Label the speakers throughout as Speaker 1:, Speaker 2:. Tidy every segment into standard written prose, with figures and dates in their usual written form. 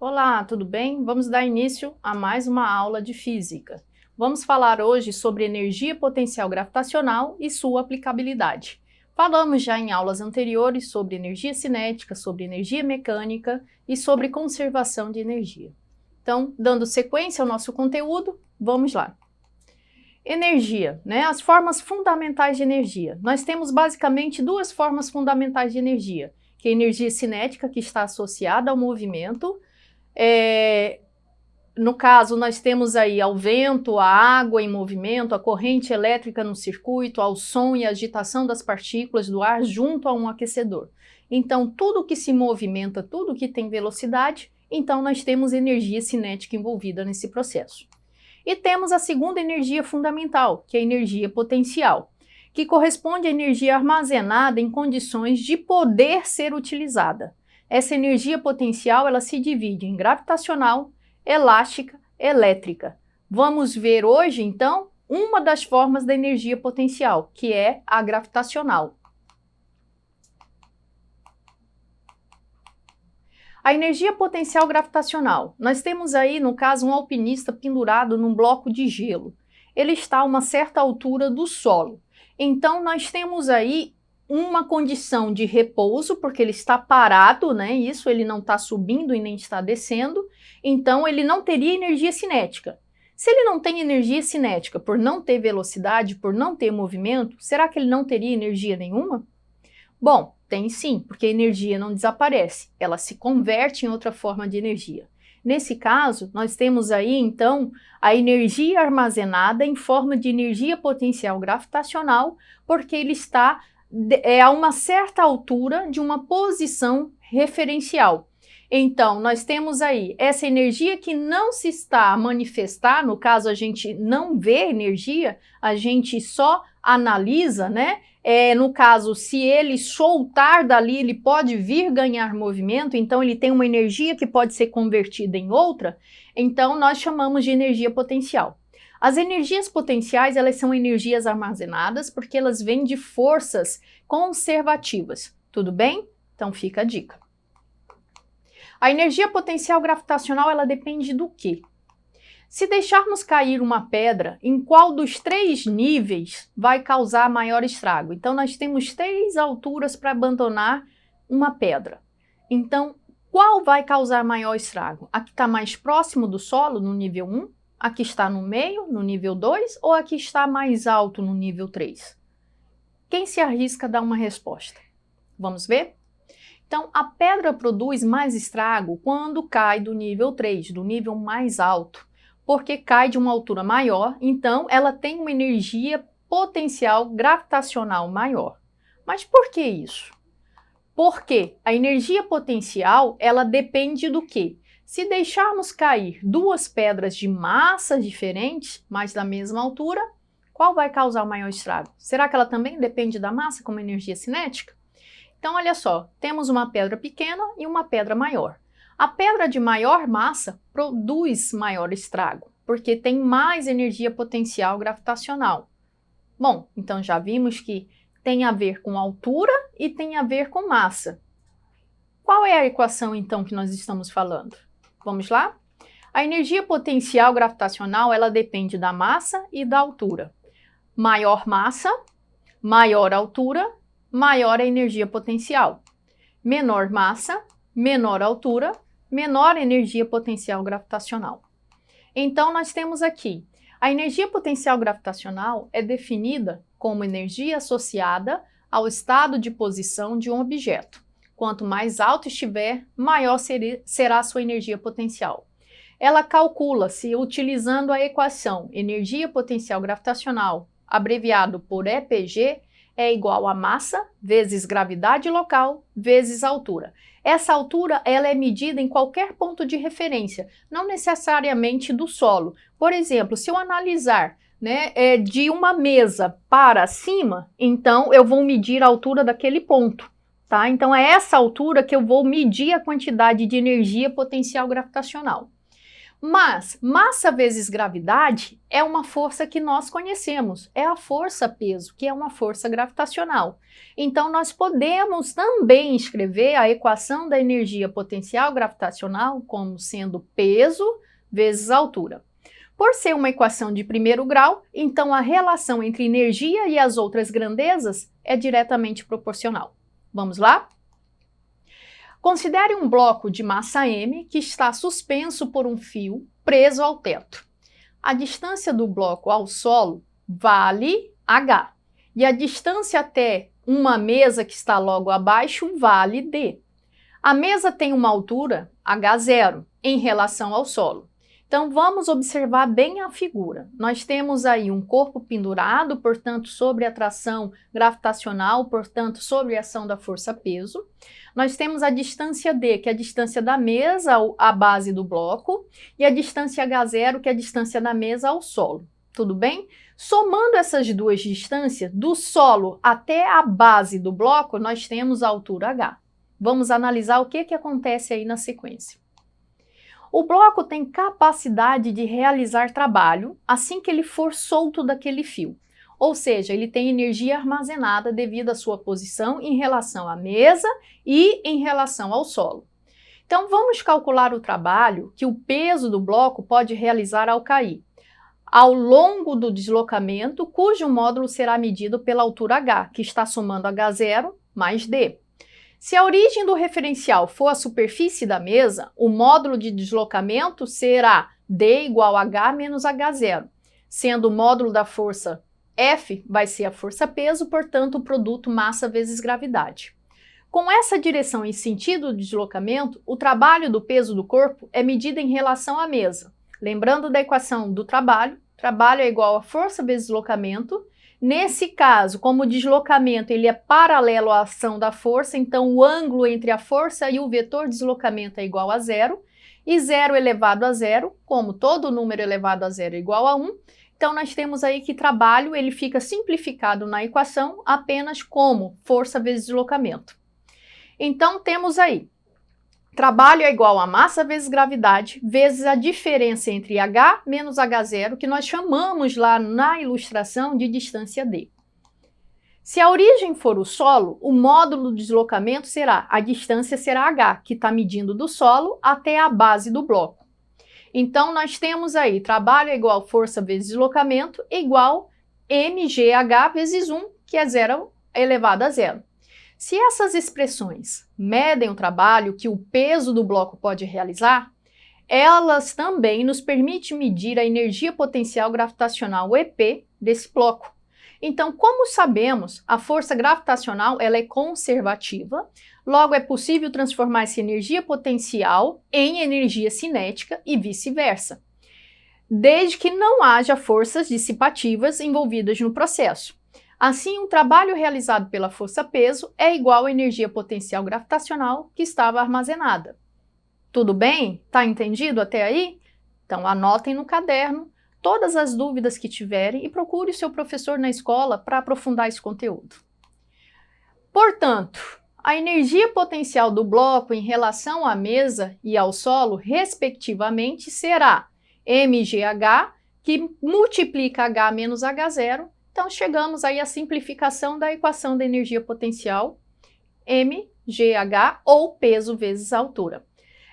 Speaker 1: Olá, tudo bem? Vamos dar início a mais uma aula de física. Vamos falar hoje sobre energia potencial gravitacional e sua aplicabilidade. Falamos já em aulas anteriores sobre energia cinética, sobre energia mecânica e sobre conservação de energia. Então, dando sequência ao nosso conteúdo, vamos lá. Energia, né? As formas fundamentais de energia. Nós temos basicamente duas formas fundamentais de energia, que é a energia cinética, que está associada ao movimento. No caso, nós temos aí ao vento, a água em movimento, a corrente elétrica no circuito, ao som e agitação das partículas do ar junto a um aquecedor. Então, tudo que se movimenta, tudo que tem velocidade, então nós temos energia cinética envolvida nesse processo. E temos a segunda energia fundamental, que é a energia potencial, que corresponde à energia armazenada em condições de poder ser utilizada. Essa energia potencial ela se divide em gravitacional, elástica, elétrica. Vamos ver hoje, então, uma das formas da energia potencial, que é a gravitacional. A energia potencial gravitacional. Nós temos aí, no caso, um alpinista pendurado num bloco de gelo. Ele está a uma certa altura do solo. Então, nós temos aí uma condição de repouso, porque ele está parado, né? Isso, ele não está subindo e nem está descendo, então ele não teria energia cinética. Se ele não tem energia cinética por não ter velocidade, por não ter movimento, será que ele não teria energia nenhuma? Bom, tem sim, porque a energia não desaparece, ela se converte em outra forma de energia. Nesse caso, nós temos aí, então, a energia armazenada em forma de energia potencial gravitacional, porque ele está a uma certa altura de uma posição referencial. Então, nós temos aí essa energia que não se está a manifestar, no caso a gente não vê energia, a gente só analisa, né? No caso, se ele soltar dali, ele pode vir ganhar movimento, então ele tem uma energia que pode ser convertida em outra, então nós chamamos de energia potencial. As energias potenciais, elas são energias armazenadas porque elas vêm de forças conservativas, tudo bem? Então fica a dica. A energia potencial gravitacional, ela depende do quê? Se deixarmos cair uma pedra, em qual dos três níveis vai causar maior estrago? Então nós temos três alturas para abandonar uma pedra. Então, qual vai causar maior estrago? A que está mais próximo do solo, no nível 1? A que está no meio, no nível 2, ou a que está mais alto, no nível 3? Quem se arrisca a dar uma resposta? Vamos ver? Então, a pedra produz mais estrago quando cai do nível 3, do nível mais alto, porque cai de uma altura maior, então ela tem uma energia potencial gravitacional maior. Mas por que isso? Porque a energia potencial, ela depende do quê? Se deixarmos cair duas pedras de massas diferentes, mas da mesma altura, qual vai causar o maior estrago? Será que ela também depende da massa como energia cinética? Então, olha só, temos uma pedra pequena e uma pedra maior. A pedra de maior massa produz maior estrago, porque tem mais energia potencial gravitacional. Bom, então já vimos que tem a ver com altura e tem a ver com massa. Qual é a equação, então, que nós estamos falando? Vamos lá? A energia potencial gravitacional, ela depende da massa e da altura. Maior massa, maior altura, maior a energia potencial. Menor massa, menor altura, menor energia potencial gravitacional. Então, nós temos aqui, a energia potencial gravitacional é definida como energia associada ao estado de posição de um objeto. Quanto mais alto estiver, maior será a sua energia potencial. Ela calcula-se utilizando a equação energia potencial gravitacional, abreviado por EPG, é igual a massa vezes gravidade local vezes altura. Essa altura ela é medida em qualquer ponto de referência, não necessariamente do solo. Por exemplo, se eu analisar de uma mesa para cima, então eu vou medir a altura daquele ponto. Tá? Então é essa altura que eu vou medir a quantidade de energia potencial gravitacional. Mas massa vezes gravidade é uma força que nós conhecemos, é a força-peso, que é uma força gravitacional. Então, nós podemos também escrever a equação da energia potencial gravitacional como sendo peso vezes altura. Por ser uma equação de primeiro grau, então a relação entre energia e as outras grandezas é diretamente proporcional. Vamos lá? Considere um bloco de massa m que está suspenso por um fio preso ao teto. A distância do bloco ao solo vale h, e a distância até uma mesa que está logo abaixo vale d. A mesa tem uma altura h0 em relação ao solo. Então, vamos observar bem a figura. Nós temos aí um corpo pendurado, portanto, sobre a atração gravitacional, portanto, sobre a ação da força-peso. Nós temos a distância D, que é a distância da mesa à base do bloco, e a distância H0, que é a distância da mesa ao solo. Tudo bem? Somando essas duas distâncias, do solo até a base do bloco, nós temos a altura H. Vamos analisar o que acontece aí na sequência. O bloco tem capacidade de realizar trabalho assim que ele for solto daquele fio. Ou seja, ele tem energia armazenada devido à sua posição em relação à mesa e em relação ao solo. Então, vamos calcular o trabalho que o peso do bloco pode realizar ao cair, ao longo do deslocamento, cujo módulo será medido pela altura h, que está somando h0 mais d. Se a origem do referencial for a superfície da mesa, o módulo de deslocamento será d igual a h menos h0, sendo o módulo da força F vai ser a força-peso, portanto, o produto massa vezes gravidade. Com essa direção em sentido do deslocamento, o trabalho do peso do corpo é medido em relação à mesa. Lembrando da equação do trabalho é igual a força vezes deslocamento. Nesse caso, como o deslocamento ele é paralelo à ação da força, então o ângulo entre a força e o vetor deslocamento é igual a zero, e 0 elevado a zero, como todo número elevado a zero é igual a 1, então nós temos aí que trabalho ele fica simplificado na equação apenas como força vezes deslocamento. Então temos aí, trabalho é igual a massa vezes gravidade, vezes a diferença entre h menos h0, que nós chamamos lá na ilustração de distância d. Se a origem for o solo, o módulo do deslocamento a distância será h, que está medindo do solo até a base do bloco. Então, nós temos aí, trabalho é igual a força vezes deslocamento, igual mgh vezes 1, que é 0 elevado a zero. Se essas expressões medem o trabalho que o peso do bloco pode realizar, elas também nos permitem medir a energia potencial gravitacional EP desse bloco. Então, como sabemos, a força gravitacional ela é conservativa, logo é possível transformar essa energia potencial em energia cinética e vice-versa, desde que não haja forças dissipativas envolvidas no processo. Assim, um trabalho realizado pela força-peso é igual à energia potencial gravitacional que estava armazenada. Tudo bem? Tá entendido até aí? Então anotem no caderno todas as dúvidas que tiverem e procure o seu professor na escola para aprofundar esse conteúdo. Portanto, a energia potencial do bloco em relação à mesa e ao solo, respectivamente, será mgh, que multiplica h menos h0. Então, chegamos aí à simplificação da equação da energia potencial, mgh, ou peso vezes altura.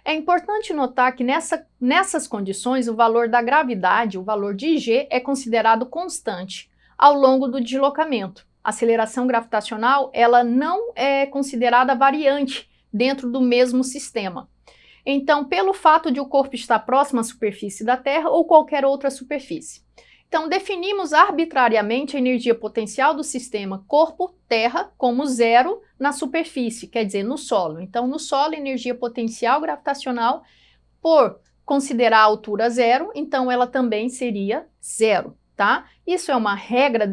Speaker 1: É importante notar que nessas condições, o valor da gravidade, o valor de g, é considerado constante ao longo do deslocamento. A aceleração gravitacional, ela não é considerada variante dentro do mesmo sistema. Então, pelo fato de o corpo estar próximo à superfície da Terra ou qualquer outra superfície. Então, definimos arbitrariamente a energia potencial do sistema corpo-terra como zero na superfície, quer dizer, no solo. Então, no solo, energia potencial gravitacional, por considerar a altura zero, então ela também seria zero, tá? Isso é uma regra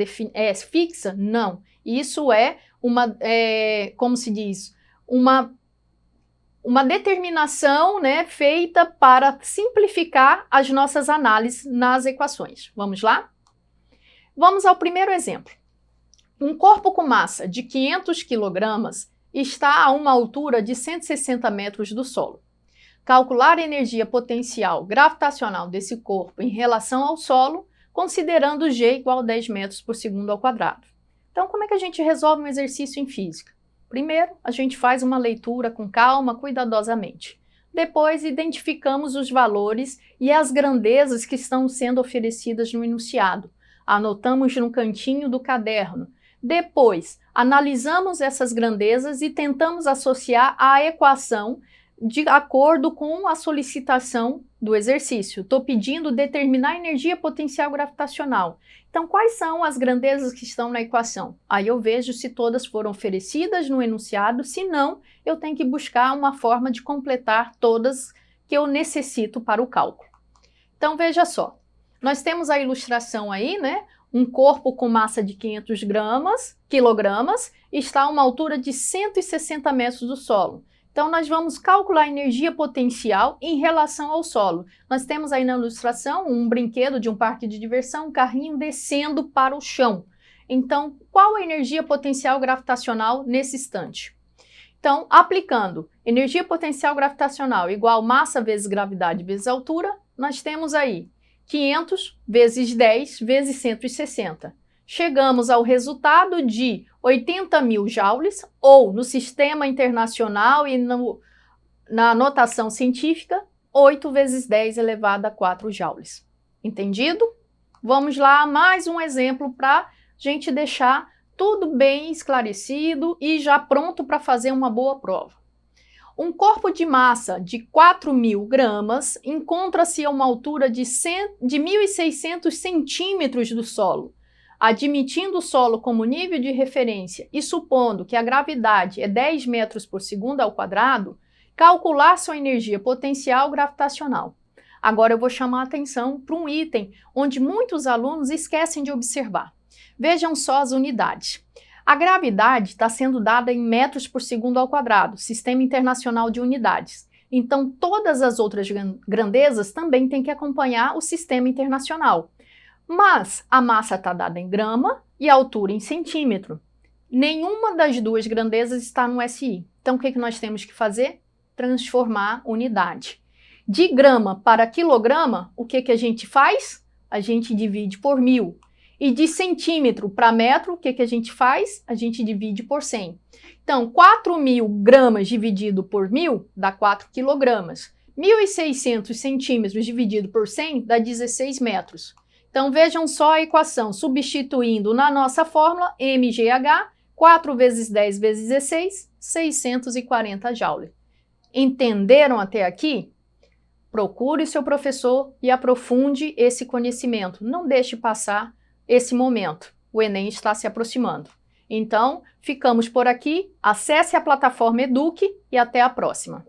Speaker 1: fixa? Não. Isso é como se diz, uma determinação, né, feita para simplificar as nossas análises nas equações. Vamos lá? Vamos ao primeiro exemplo. Um corpo com massa de 500 kg está a uma altura de 160 metros do solo. calcular a energia potencial gravitacional desse corpo em relação ao solo, considerando G igual a 10 metros por segundo ao quadrado. Então, como é que a gente resolve um exercício em física? Primeiro, a gente faz uma leitura com calma, cuidadosamente. Depois, identificamos os valores e as grandezas que estão sendo oferecidas no enunciado. Anotamos no cantinho do caderno. Depois, analisamos essas grandezas e tentamos associar à equação de acordo com a solicitação do exercício. Estou pedindo determinar a energia potencial gravitacional. Então, quais são as grandezas que estão na equação? Aí eu vejo se todas foram oferecidas no enunciado, se não, eu tenho que buscar uma forma de completar todas que eu necessito para o cálculo. Então, veja só, nós temos a ilustração aí, né? Um corpo com massa de 500 quilogramas está a uma altura de 160 metros do solo. Então, nós vamos calcular a energia potencial em relação ao solo. Nós temos aí na ilustração um brinquedo de um parque de diversão, um carrinho descendo para o chão. Então, qual a energia potencial gravitacional nesse instante? Então, aplicando energia potencial gravitacional igual massa vezes gravidade vezes altura, nós temos aí 500 vezes 10 vezes 160. Chegamos ao resultado de 80.000 joules, ou no sistema internacional e na notação científica, 8 vezes 10 elevado a 4 joules. Entendido? Vamos lá, mais um exemplo para a gente deixar tudo bem esclarecido e já pronto para fazer uma boa prova. Um corpo de massa de 4.000 gramas encontra-se a uma altura de 1.600 centímetros do solo. Admitindo o solo como nível de referência e supondo que a gravidade é 10 metros por segundo ao quadrado, calcular sua energia potencial gravitacional. Agora eu vou chamar a atenção para um item onde muitos alunos esquecem de observar. Vejam só as unidades. A gravidade está sendo dada em metros por segundo ao quadrado, Sistema Internacional de Unidades. Então, todas as outras grandezas também têm que acompanhar o Sistema Internacional. Mas a massa está dada em grama e a altura em centímetro. Nenhuma das duas grandezas está no SI. Então, o que nós temos que fazer? Transformar unidade. De grama para quilograma, o que a gente faz? A gente divide por 1.000. E de centímetro para metro, o que a gente faz? A gente divide por 100. Então, 4.000 gramas dividido por 1.000 dá 4 quilogramas. 1.600 centímetros dividido por 100 dá 16 metros. Então, vejam só a equação, substituindo na nossa fórmula, mgh, 4 vezes 10 vezes 16, 640 joules. Entenderam até aqui? Procure seu professor e aprofunde esse conhecimento. Não deixe passar esse momento. O Enem está se aproximando. Então, ficamos por aqui. Acesse a plataforma Eduque e até a próxima.